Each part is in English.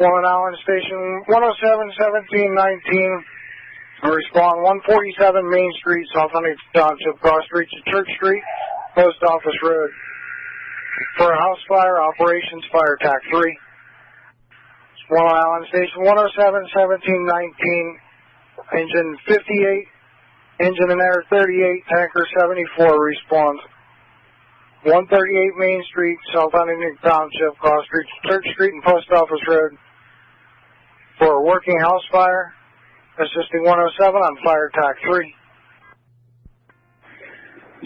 One Allen Station 107-1719. Respond 147 Main Street, South Huntingdon Township, cross street to Church Street, Post Office Road. For a house fire, operations fire TAC 3. One Allen Station 107-1719. Engine 58, engine and air 38, tanker 74 responds. 138 Main Street, South Huntingdon Township, cross street to Church Street and Post Office Road. For a working house fire, assisting 107 on fire TAC 3.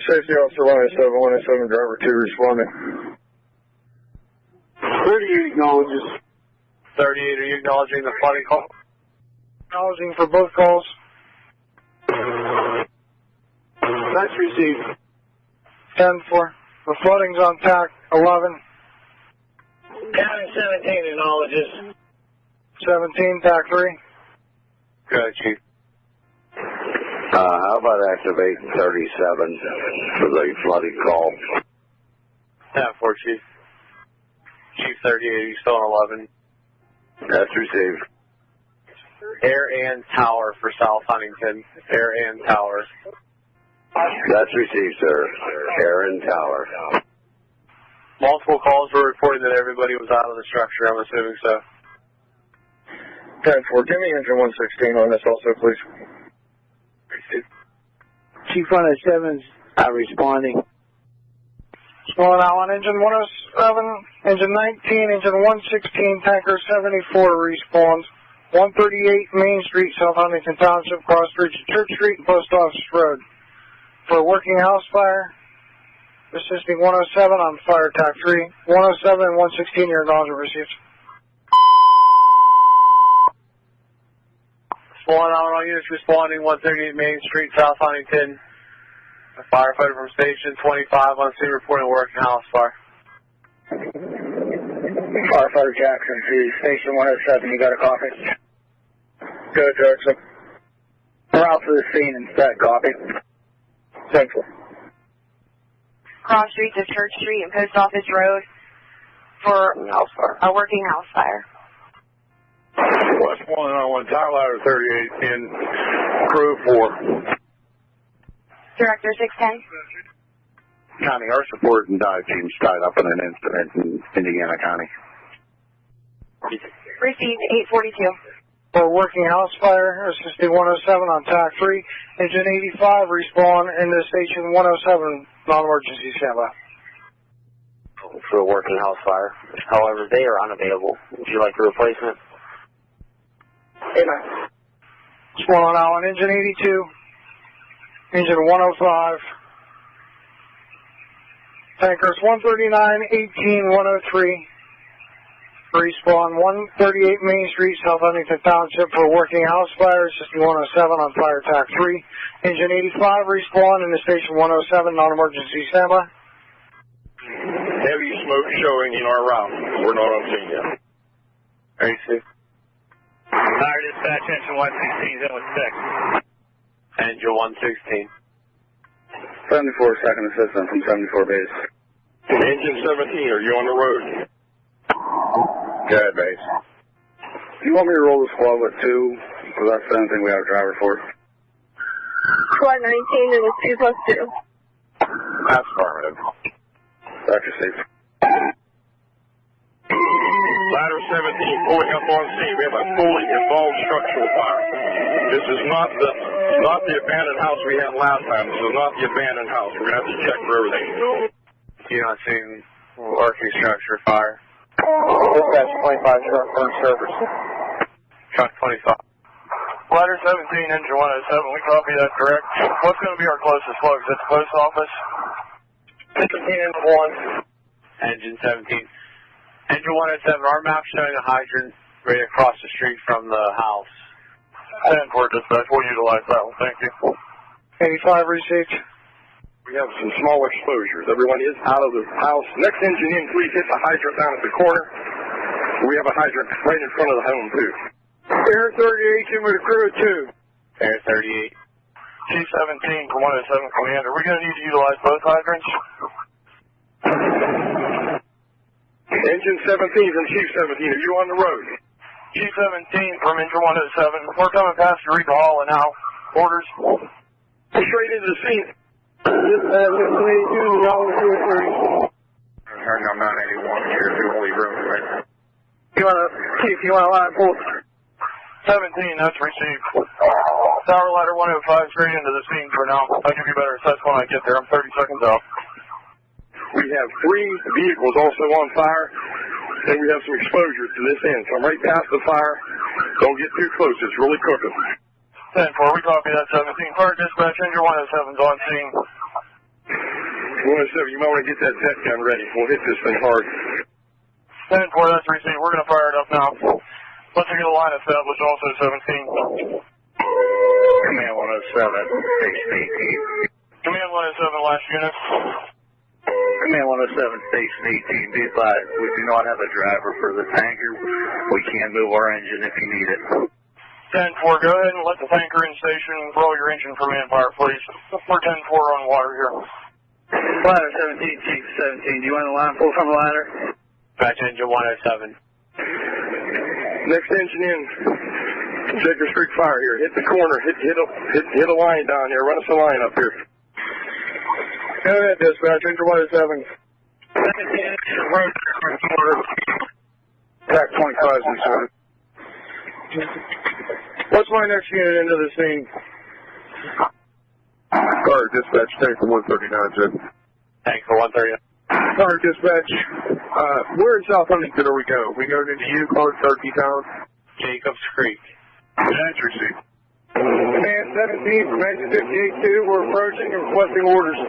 Safety Officer 107, driver 2 responding. 38 acknowledges. 38, are you acknowledging the flooding call? Acknowledging for both calls. That's received. 10-4. The flooding's on TAC 11. County 17 acknowledges. 17, TAC 3. Go ahead, Chief. How about activate 37 for the flooding call? Yeah, 4, Chief. Chief 38, are you still on 11? That's received. Air and tower for South Huntingdon. Air and tower. That's received, sir. Air and tower. Multiple calls were reporting that everybody was out of the structure, I'm assuming so. 10-4, give me engine 116 on this also, please. Chief 107's responding. One Allen, engine 107, engine 19, engine 116, tanker 74 respawns. 138 Main Street, South Huntingdon Township, cross street to Church Street and Post Office Road. For a working house fire, assisting 107 on fire TAC 3. 107 and 116, your acknowledgement received. One Allen, all units responding, 138 Main Street, South Huntingdon. A firefighter from Station 25 on scene reporting working house fire. Firefighter Jackson to Station 107, you got a copy? Go, Jackson. We're out to the scene instead, copy? Central. Cross street to Church Street and Post Office Road for a working house fire. West 191, tire ladder 38 in crew 4. Director 610. County, our support and dive teams tied up in an incident in Indiana County. Received 842. For a working house fire, assisting 107 on TAC 3. Engine 85 respawn into Station 107, non-emergency standby. For a working house fire. However, they are unavailable. Would you like a replacement? Amen. Swan Allen, engine 82, engine 105, tankers 139, 18, 103, respawn 138 Main Street, South Huntingdon Township for a working house fire, assisting 107 on fire TAC 3, engine 85 respawn into Station 107, non-emergency standby. Heavy smoke showing in our route. We're not on scene yet. AC. Fire dispatch, engine 116 is in with 6. Engine 116. 74 second assistant from 74 base. Engine 17, are you on the road? Go ahead, base. Do you want me to roll the squad with 2? Because that's the only thing we have a driver for. Squad 19, it was 2 plus 2. That's affirmative. That's received. Ladder 17, pulling up on scene. We have a fully involved structural fire. This is not the abandoned house we had last time. This is not the abandoned house. We're going to have to check for everything. You're not seeing working structure fire. Dispatch 25, truck burn service. Truck 25. Ladder 17, engine 107, we copy that correct. What's going to be our closest plug? Is it the post office? 15-1. Engine 17. Engine 107, our map showing a hydrant right across the street from the house. 10-4 dispatch, we'll utilize that one, thank you. 85 received. We have some small exposures. Everyone is out of the house. Next engine in, please hit the hydrant down at the corner. We have a hydrant right in front of the home, too. Air 38 in with a crew of 2. Air 38. Chief 17 from 107 Commander. We're going to need to utilize both hydrants. Engine 17 from Chief 17, are you on the road? G17 from engine 107. We're coming past Eureka Hall and now. Orders. Straight into the scene. Turning on 981 here to Holy Room. Chief, you want to line for 17, that's received. Tower ladder 105 straight into the scene for now. I'll give you better assess when I get there. I'm 30 seconds out. We have 3 vehicles also on fire, and we have some exposure to this end. So I'm right past the fire. Don't get too close. It's really cooking. 10-4, we copy that 17. Fire dispatch, engine 107's on scene. 107, you might want to get that jet gun ready. We'll hit this thing hard. 10-4, that's received. We're going to fire it up now. Once we get a line established, also 17. Command 107, station 18. Command 107, last unit. Command 107, station 18. Be advised, we do not have a driver for the tanker. We can move our engine if you need it. 10-4, go ahead and let the tanker in station roll your engine for manpower, please. We're 10-4 on water here. ladder 17, Chief 17? Do you want to line pull from the ladder? Dispatch engine 107. Next engine in. Jacob Street fire here. Hit the corner. Hit a line down here. Run us a line up here. Go ahead, dispatch, engine 107. Track 25 is reported. What's my next unit into the scene? Car dispatch, tank for 139, Jen. Tank for 139. Car dispatch, where in South Huntingdon are we going? We going into Yukon, Turkey Town? Jacobs Creek. That's received. Command 17 from engine 58-2, we're approaching and requesting orders.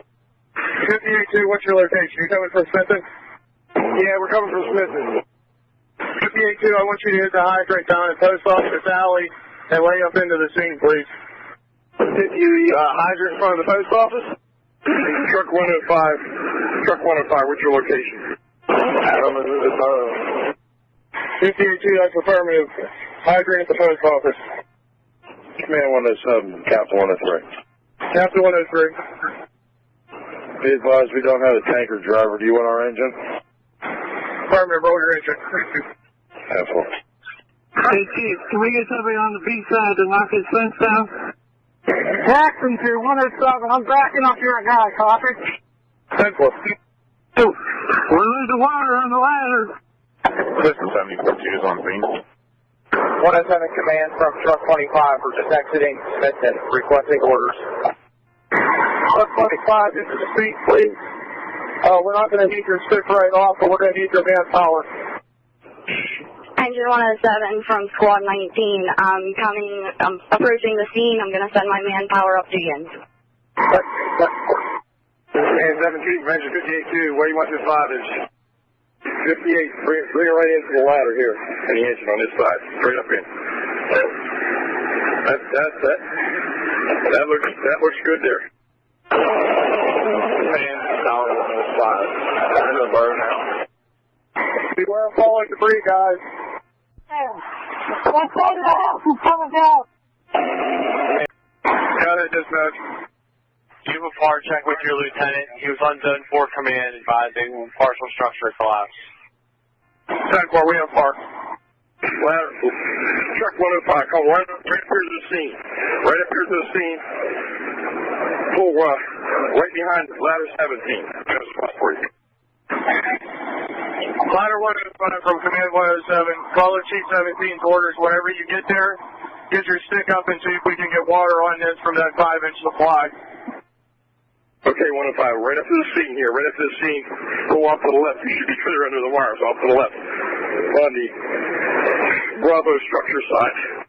58-2, what's your location? You coming from Smithton? Yeah, we're coming from Smithton. 58-2, I want you to hit the hydrant down at Post Office Alley and lay up into the scene, please. Hit you hydrant in front of the post office? Truck 105. Truck 105, what's your location? 58-2, that's affirmative. Hydrant at the post office. Command 107, Captain 103. Captain 103. Be advised, we don't have a tanker driver. Do you want our engine? Affirmative, roll your engine. Asshole. Hey, Chief, can we get somebody on the B side to knock his fence down? Jackson to 107, I'm backing up your guy, copy. 10-4. We're losing water on the ladder. System 74 is on scene. 107 command from truck 25 for just exiting Smithton, requesting orders. Truck 25 into the seat, please. We're not going to need your stick right off, but we're going to need your manpower. Engine 107 from squad 19. I'm approaching the scene. I'm going to send my manpower up to you. And 17 from engine 58-2, where do you want this 5-inch? 58, bring it right into the ladder here, and the engine on this side, straight up in. That looks good there. Man, tower 105. I'm in the burn now. Beware of falling debris, guys. One side of the house is coming down. Got it, dispatch. Do you have a FAR check with your lieutenant? He was on zone 4 command advising partial structure collapse. 10-4, we have FAR. Ladder, truck 105, come right up here to the scene. Right up here to the scene. Pull right behind ladder 17. Got a spot for you. Ladder 105 from command 107. Follow Chief 17's orders. Whenever you get there, get your stick up and see if we can get water on this from that 5-inch supply. Okay, 105, right up to the scene here, right up to the scene. Go off to the left. You should be clear under the wires, off to the left. On the Bravo structure side.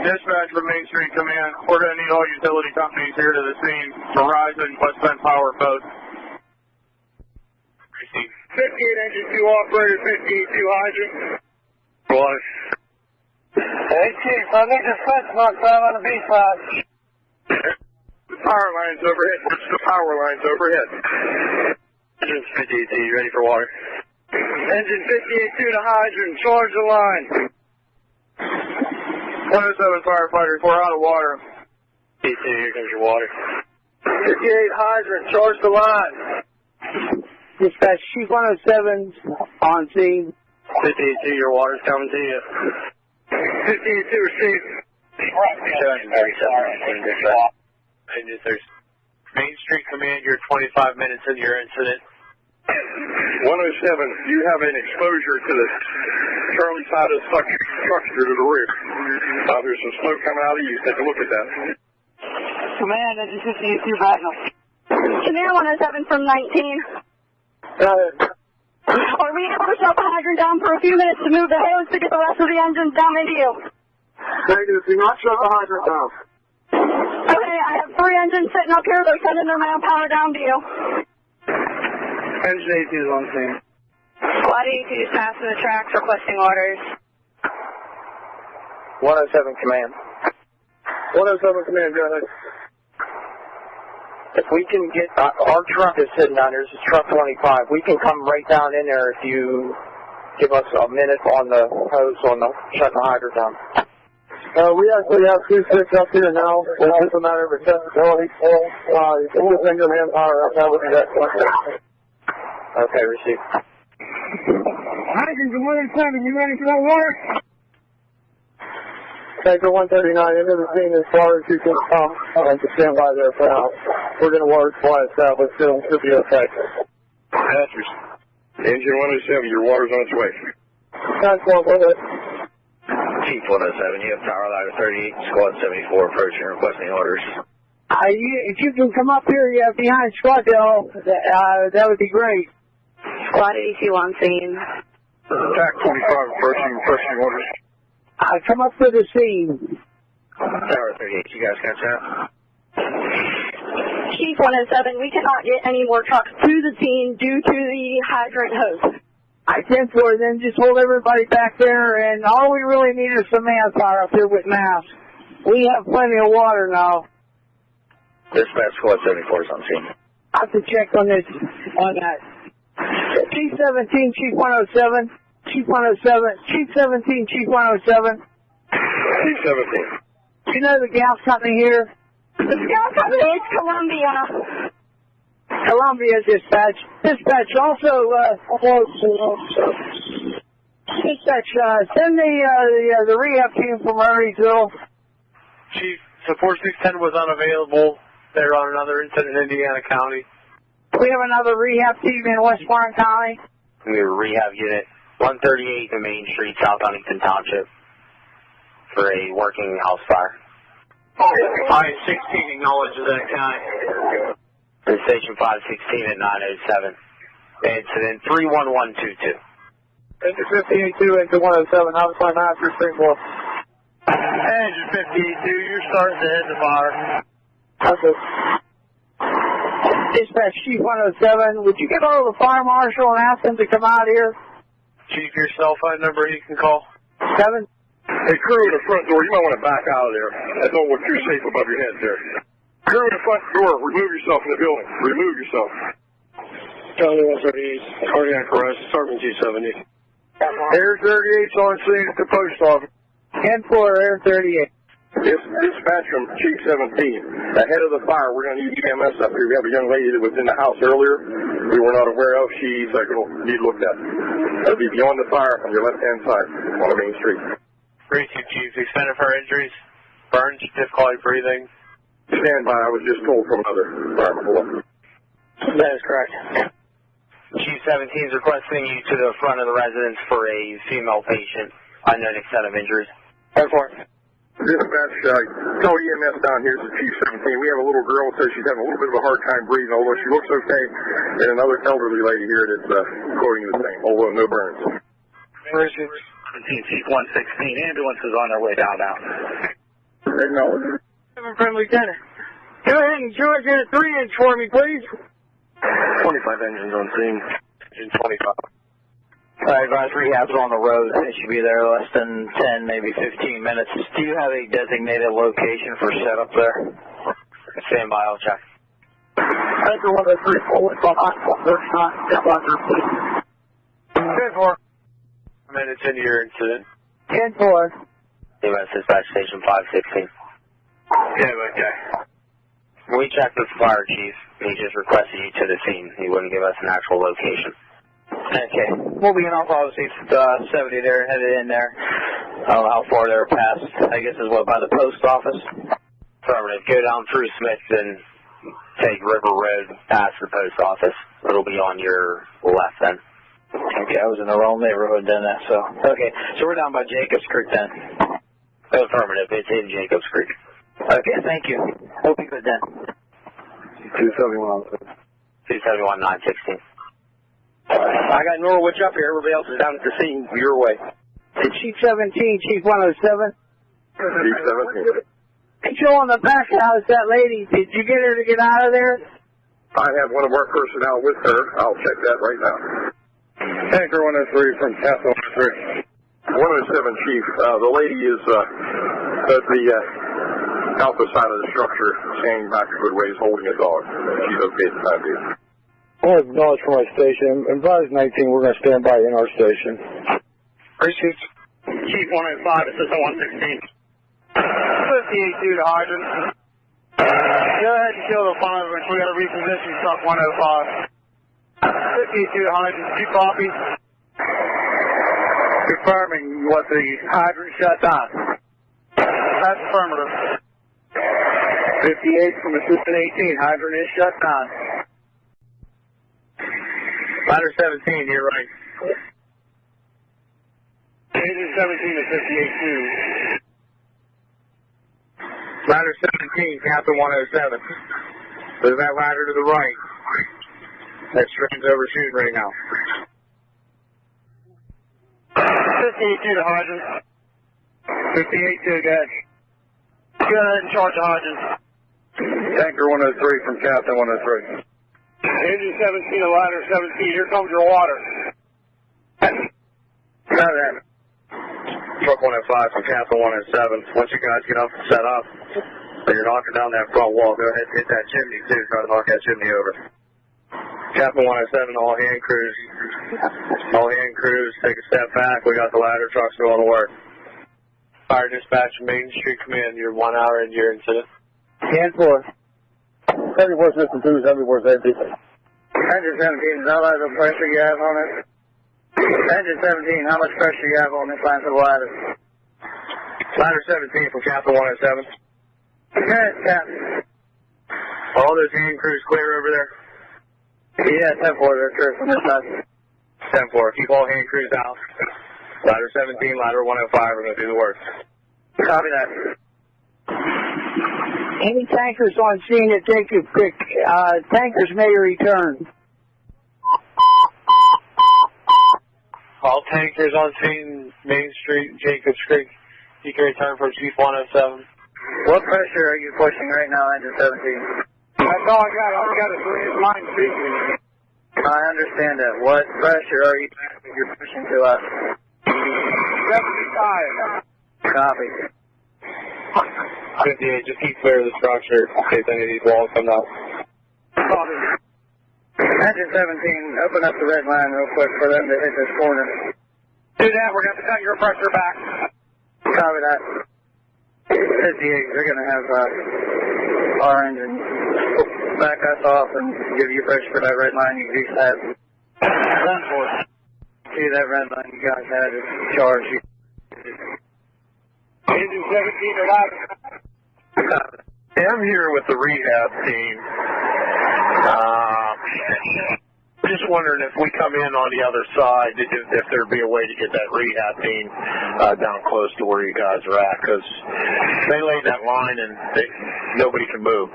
Dispatch from Main Street Command. We're going to need all utility companies here to the scene. Verizon, West Bend Power, both. 58 engine 2 operator, 58-2 hydrant. Water. Hey, Chief, I need this fence knocked down on the B side. Power lines overhead. What's the power lines overhead? Engine 58, ready for water. Engine 58-2 to hydrant, charge the line. 107 firefighters, we're out of water. 58, here comes your water. 58 hydrant, charge the line. Dispatch, Chief 107's on scene. 58-2, your water's coming to you. 58-2, receive. 237. Main Street Command, you're 25 minutes into your incident. 107, you have an exposure to the Charlie side of the structure to the rear. There's some smoke coming out of you. Take a look at that. Command, this is 58-2 backup. Command 107 from 19. Are we able to shut the hydrant down for a few minutes to move the hose to get the rest of the engines down into you? Negative, do not shut the hydrant down. Okay, I have 3 engines sitting up here. They're sending their manpower down to you. Engine 82 is on scene. Squad 82 is passing the tracks, requesting orders. 107 Command. 107 Command, go ahead. If we can get, our truck is sitting down there, this is truck 25. We can come right down in there if you give us a minute on the hose on the, shut the hydrant down. We actually have 2-6 up here now. It's just a matter of accessibility. We'll send your manpower up now with that. Okay, receive. Hydrants 107, you ready for that water? Tanker 139 into the scene as far as you can come. And to stand by there for now. We're going to work fly established. It should be okay. Passengers. Engine 107, your water's on its way. That's one with it. Chief 107, you have power ladder 38, squad 74 approaching, requesting orders. If you can come up here behind squad bill, that would be great. Squad 82 on scene. Attack 25 approaching, requesting orders. Come up to the scene. Tower 38, you guys catch that? Chief 107, we cannot get any more trucks to the scene due to the hydrant hose. I 10-4, then just hold everybody back there, and all we really need is some manpower up here with masks. We have plenty of water now. Dispatch squad 74 is on scene. I have to check on that. Chief 17, Chief 107, Chief 107, Chief 17, Chief 107. Chief 17. You know the gas company here? The gas company is Columbia. Columbia dispatch. Dispatch also, dispatch, send the rehab team from Murraysville. Chief, support 610 was unavailable. They're on another incident in Indiana County. We have another rehab team in Westmoreland County. We have a rehab unit, 138 in Main Street, South Huntingdon Township, for a working house fire. I-16 acknowledges that county. In Station 516 at 907. Incident 31122. Engine 58-2 into 107. How was my master stream for? Engine 52, you're starting to hit the fire. That's it. Dispatch Chief 107, would you get hold of the fire marshal and ask him to come out here? Chief, your cell phone number he can call. 7. Hey, crew in the front door, you might want to back out of there. I don't want you safe above your head there. Crew in the front door, remove yourself from the building. Remove yourself. Charlie 138, cardiac arrest, Sergeant 270. Air 38's on scene at the post office. 10-4, Air 38. Dispatch from Chief 17. Ahead of the fire, we're going to use EMS up here. We have a young lady that was in the house earlier. We were not aware of. She's going to need looked at. That'll be beyond the fire on your left-hand side on the main street. Receive, Chief. Extent of her injuries, burns, difficulty breathing. Stand by. I was just told from another fire before. That is correct. Chief 17 is requesting you to the front of the residence for a female patient, unknown extent of injuries. 10-4. Dispatch, call EMS down here to Chief 17. We have a little girl that says she's having a little bit of a hard time breathing, although she looks okay, and another elderly lady here that's quoting the same, although no burns. Chief 116, ambulance is on their way down now. Acknowledge. Friendly Lieutenant. Go ahead and charge in a 3-inch for me, please. 25 engines on scene. Engine 25. Advise rehab's on the road. It should be there less than 10, maybe 15 minutes. Do you have a designated location for setup there? Stand by, I'll check. Tanker 103, forward, behind, 139, step under, please. 10-4. Minutes into your incident. 10-4. U.S. Dispatch Station 516. Yeah, okay. We checked with the fire chief. He just requested you to the scene. He wouldn't give us an actual location. Okay. We'll be off obviously 70 there, headed in there. I don't know how far they're past. I guess is what, by the post office? Affirmative. Go down through Smith and take River Road past the post office. It'll be on your left then. Okay, I was in the wrong neighborhood then, so. Okay, so we're down by Jacobs Creek then. Affirmative. It's in Jacobs Creek. Okay, thank you. Hope you're good then. 271. 271, 916. I got Norwich up here. Everybody else is down at the scene your way. Chief 17, Chief 107. Chief 17. Control on the back house, that lady, did you get her to get out of there? I have one of our personnel with her. I'll check that right now. Tanker 103 from Castle 103. 107, Chief. The lady is at the alpha side of the structure, standing back a good ways, holding a dog. She's okay at the time being. I want to acknowledge for my station. Advise 19, we're going to stand by in our station. Appreciate you. Chief 105, assistant 116. 58 due to hydrant. Go ahead and kill the 5 inch. We got to reposition truck 105. 58 due to hydrant. 2 copies. Confirming what the hydrant shut down. That's affirmative. 58 from assistant 18. Hydrant is shut down. Ladder 17, you're right. Agent 17 to 58 2. Ladder 17, Captain 107. There's that ladder to the right. That train's overshooting right now. 58 2 to hydrant. 58 2, good. Go ahead and charge the hydrant. Tanker 103 from Captain 103. Engine 17 to ladder 17, here comes your water. Got that. Truck 105 from Captain 107. Once you guys get up and set up, when you're knocking down that front wall, go ahead and hit that chimney too. Try to knock that chimney over. Captain 107, all hand crews. All hand crews, take a step back. We got the ladder trucks going to work. Fire dispatch, Main Street Command, you're 1 hour into your incident. 10-4. 74 system 2, 74 safety. Engine 17, how much pressure you have on it? Engine 17, how much pressure you have on this line of ladder? Ladder 17 from Captain 107. Okay, Captain. All those hand crews clear over there? Yeah, 10-4, they're clear from this side. 10-4, keep all hand crews out. Ladder 17, ladder 105 are going to do the work. Copy that. Any tankers on scene at Jacob Creek? Tankers may return. All tankers on scene, Main Street, Jacobs Creek. You can return from Chief 107. What pressure are you pushing right now, Engine 17? That's all I got. All I got is line speaking. I understand that. What pressure are you pushing to us? 75. Copy. 58, just keep clear of the structure in case any of these walls come out. Copy. Engine 17, open up the red line real quick for them to hit this corner. Do that. We're going to cut your pressure back. Copy that. 58, they're going to have our engine back us off and give you pressure for that red line. You can use that. 10-4. See that red line you guys had is charged. Engine 17 or louder. I'm here with the rehab team. Just wondering if we come in on the other side, if there'd be a way to get that rehab team down close to where you guys are at, because they laid that line and nobody can move.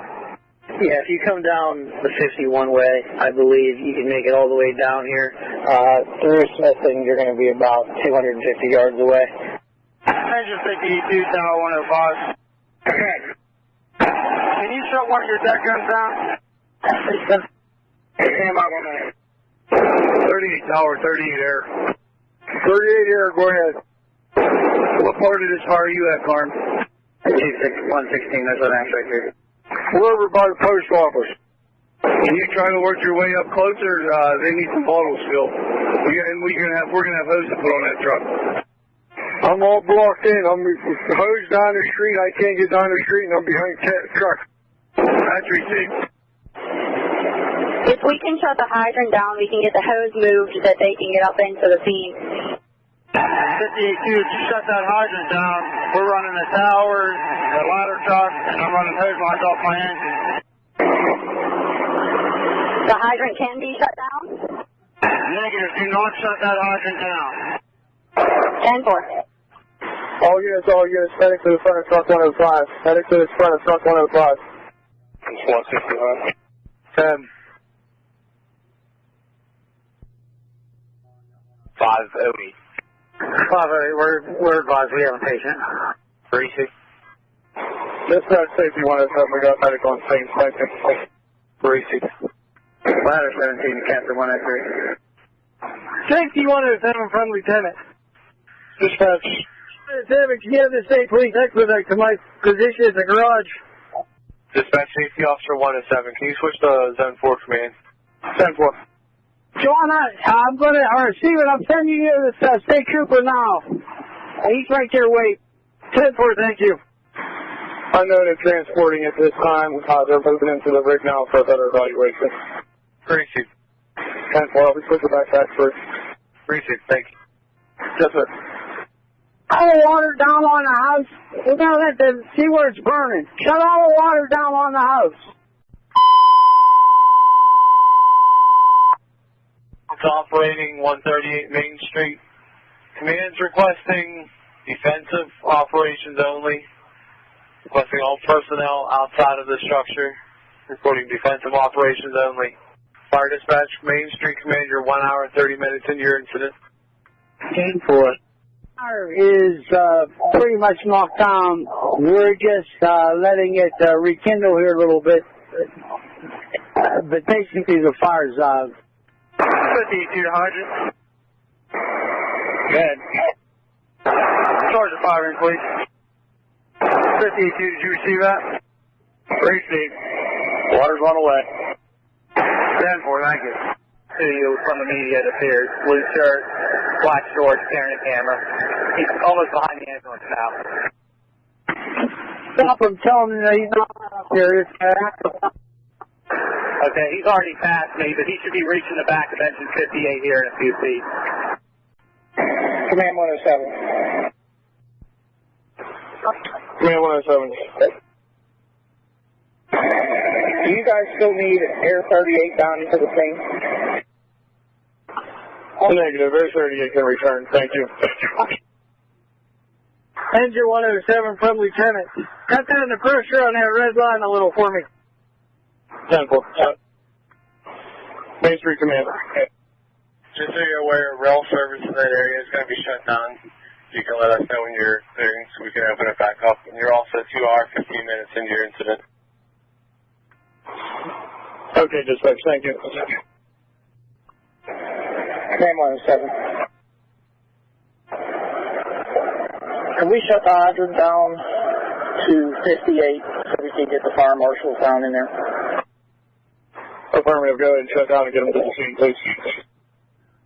Yeah, if you come down the 51 way, I believe you can make it all the way down here. Through Smithton, you're going to be about 250 yards away. Engine 52, Tower 105. Okay. Can you shut one of your deck guns down? Stand by 1 minute. 38 Tower, 38 Air. 38 air, go ahead. What part of this car are you at, Carm? Chief 116, that's what I'm right here. We're over by the post office. Can you try to work your way up closer? They need some bottles filled. We're gonna have hose to put on that truck. I'm all blocked in. I'm hosed down the street. I can't get down the street, and I'm behind truck. That's received. If we can shut the hydrant down, we can get the hose moved so that they can get up into the scene. 58-2, shut that hydrant down. We're running the towers, the ladder truck, and I'm running hose lines off my engine. The hydrant can be shut down? Negative, do not shut that hydrant down. 10-4. All units, heading to the front of truck 105. Heading to the front of truck 105. It's 165. 10. 508. 508, we're advised we have a patient. 36. Dispatch safety 107, we got medical on scene. 36. Ladder 17, Captain 103. Safety 107 from Lieutenant. Dispatch. Lieutenant, can you have the state police expedite to my position at the garage? Dispatch safety officer 107. Can you switch to zone 4 command? 10-4. John, I'm going to receive it. I'm sending you the state trooper now. He's right there, wait. 10-4, thank you. Unknown and transporting at this time. They're moving into the rig now for a better evaluation. 36. 10-4, I'll be switching back first. 36, thank you. Yes, sir. All the water down on the house. We're going to let them see where it's burning. Shut all the water down on the house. It's operating 138 Main Street. Command's requesting defensive operations only. Requesting all personnel outside of the structure. Reporting defensive operations only. Fire dispatch, Main Street Command, you're 1 hour and 30 minutes in your incident. 10-4. Fire is pretty much knocked down. We're just letting it rekindle here a little bit. But basically the fire's 52 hydrant. Good. Charge the fire in, please. 52, did you receive that? Received. Water's on the way. 10-4, thank you. Video from the media that appears. Blue shirt, black shorts, carrying a camera. He's almost behind the ambulance now. Stop him, tell him that he's not up there. Okay, he's already passed me, but he should be reaching the back of engine 58 here in a few feet. Command 107. Command 107. Do you guys still need Air 38 down into the scene? Negative. Air 38 can return. Thank you. Engine 107 from Lieutenant. Cut down the pressure on that red line a little for me. 10-4. Main Street Command. Just so you're aware, rail service in that area is going to be shut down. You can let us know when you're clearing so we can open it back up. And you're also 2 hours, 15 minutes into your incident. Okay, dispatch. Thank you. Command 107. Can we shut the hydrant down to 58 so we can get the fire marshals down in there? Affirmative. Go ahead and shut down and get them to the scene, please.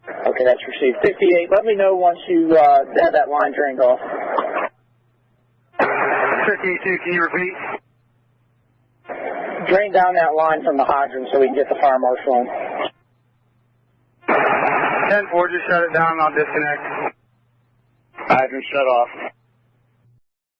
Okay, that's received. 58, let me know once you have that line drained off. 52, can you repeat? Drain down that line from the hydrant so we can get the fire marshal in. 10-4, just shut it down and I'll disconnect. Hydrant shut off.